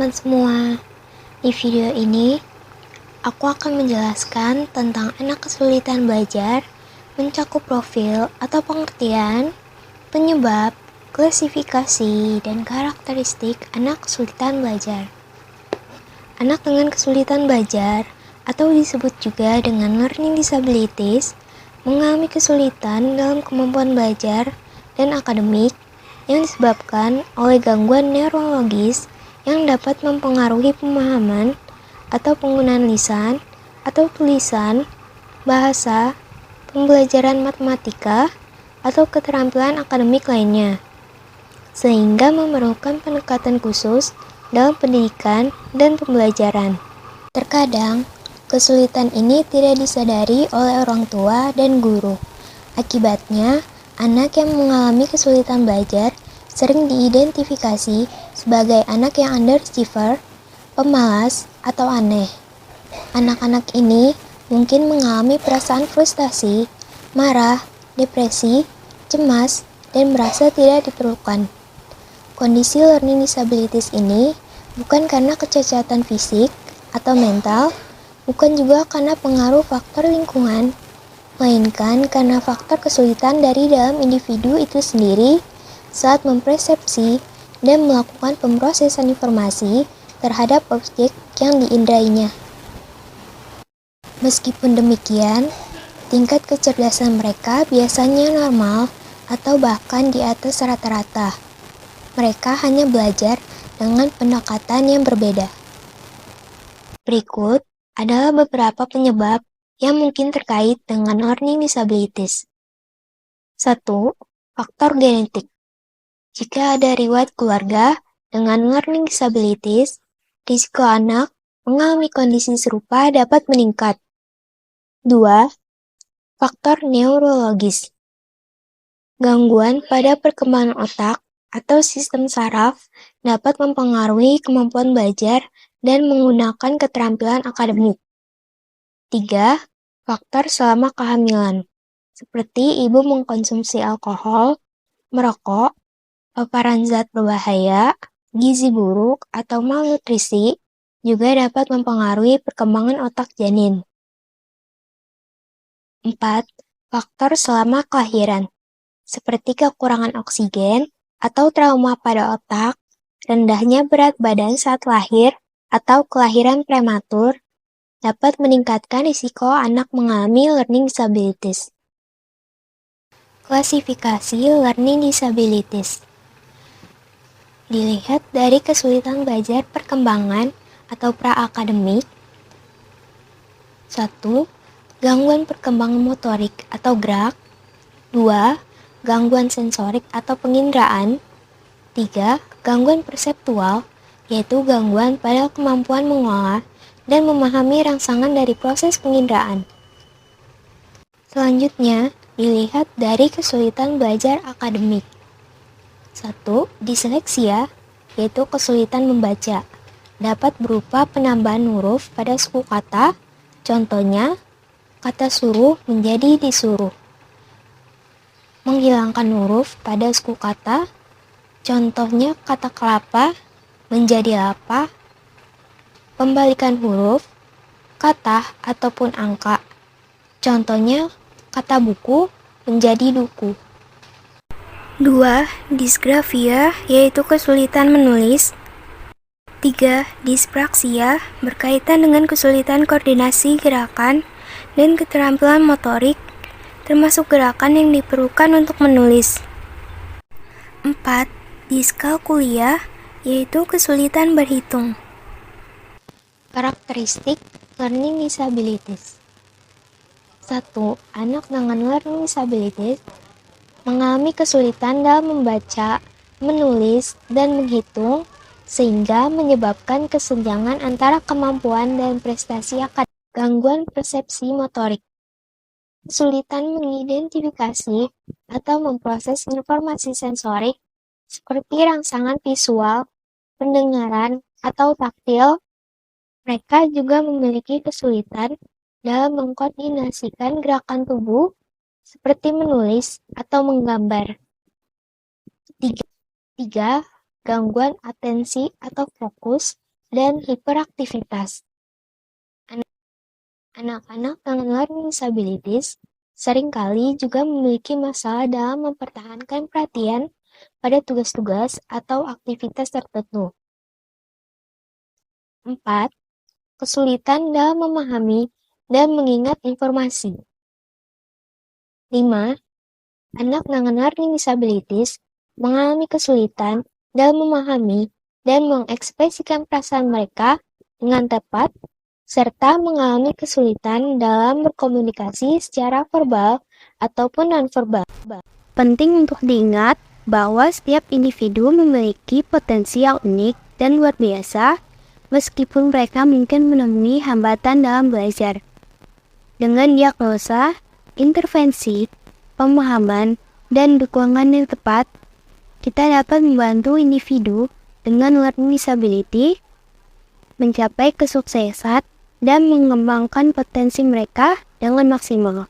teman-teman semua. Di video ini, aku akan menjelaskan tentang anak kesulitan belajar, mencakup profil atau pengertian, penyebab, klasifikasi, dan karakteristik anak kesulitan belajar. Anak dengan kesulitan belajar, atau disebut juga dengan learning disabilities, mengalami kesulitan dalam kemampuan belajar dan akademik yang disebabkan oleh gangguan neurologis yang dapat mempengaruhi pemahaman atau penggunaan lisan atau tulisan, bahasa, pembelajaran matematika, atau keterampilan akademik lainnya, sehingga memerlukan pendekatan khusus dalam pendidikan dan pembelajaran. Terkadang, kesulitan ini tidak disadari oleh orang tua dan guru. Akibatnya, anak yang mengalami kesulitan belajar sering diidentifikasi sebagai anak yang underachiever, pemalas, atau aneh. Anak-anak ini mungkin mengalami perasaan frustasi, marah, depresi, cemas, dan merasa tidak diperlukan. Kondisi learning disabilities ini bukan karena kecacatan fisik atau mental, bukan juga karena pengaruh faktor lingkungan, melainkan karena faktor kesulitan dari dalam individu itu sendiri saat mempersepsi dan melakukan pemrosesan informasi terhadap objek yang diindrainya. Meskipun demikian, tingkat kecerdasan mereka biasanya normal atau bahkan di atas rata-rata. Mereka hanya belajar dengan pendekatan yang berbeda. Berikut adalah beberapa penyebab yang mungkin terkait dengan learning disabilities. 1. Faktor genetik. Jika ada riwayat keluarga dengan learning disabilities, risiko anak mengalami kondisi serupa dapat meningkat. 2. Faktor neurologis. Gangguan pada perkembangan otak atau sistem saraf dapat mempengaruhi kemampuan belajar dan menggunakan keterampilan akademik. 3. Faktor selama kehamilan, seperti ibu mengkonsumsi alkohol, merokok, paparan zat berbahaya, gizi buruk, atau malnutrisi juga dapat mempengaruhi perkembangan otak janin. 4. Faktor selama kelahiran, seperti kekurangan oksigen atau trauma pada otak, rendahnya berat badan saat lahir, atau kelahiran prematur, dapat meningkatkan risiko anak mengalami learning disabilities. Klasifikasi learning disabilities dilihat dari kesulitan belajar perkembangan atau pra-akademik. 1. Gangguan perkembangan motorik atau gerak. 2. Gangguan sensorik atau penginderaan. 3. Gangguan perseptual, yaitu gangguan pada kemampuan mengolah dan memahami rangsangan dari proses penginderaan. Selanjutnya, dilihat dari kesulitan belajar akademik. 1. Disleksia, yaitu kesulitan membaca. Dapat berupa penambahan huruf pada suku kata, contohnya, kata suruh menjadi disuruh. Menghilangkan huruf pada suku kata, contohnya kata kelapa menjadi lapa. Pembalikan huruf, kata ataupun angka, contohnya kata buku menjadi duku. 2. Disgrafia, yaitu kesulitan menulis. 3. Dispraksia, berkaitan dengan kesulitan koordinasi gerakan dan keterampilan motorik, termasuk gerakan yang diperlukan untuk menulis. 4. Diskalkulia, yaitu kesulitan berhitung. Karakteristik learning disabilities. 1. Anak dengan learning disabilities mengalami kesulitan dalam membaca, menulis, dan menghitung, sehingga menyebabkan kesenjangan antara kemampuan dan prestasi akademik. Gangguan persepsi motorik, kesulitan mengidentifikasi atau memproses informasi sensorik seperti rangsangan visual, pendengaran, atau taktil. Mereka juga memiliki kesulitan dalam mengkoordinasikan gerakan tubuh seperti menulis atau menggambar. 3. Gangguan atensi atau fokus, dan hiperaktivitas. Anak-anak dengan learning disabilities seringkali juga memiliki masalah dalam mempertahankan perhatian pada tugas-tugas atau aktivitas tertentu. 4. Kesulitan dalam memahami dan mengingat informasi. 5. Anak dengan learning disabilities mengalami kesulitan dalam memahami dan mengekspresikan perasaan mereka dengan tepat, serta mengalami kesulitan dalam berkomunikasi secara verbal ataupun non-verbal. Penting untuk diingat bahwa setiap individu memiliki potensi yang unik dan luar biasa, meskipun mereka mungkin menemui hambatan dalam belajar. Dengan diagnosa, intervensi, pemahaman, dan dukungan yang tepat, kita dapat membantu individu dengan learning disability mencapai kesuksesan dan mengembangkan potensi mereka dengan maksimal.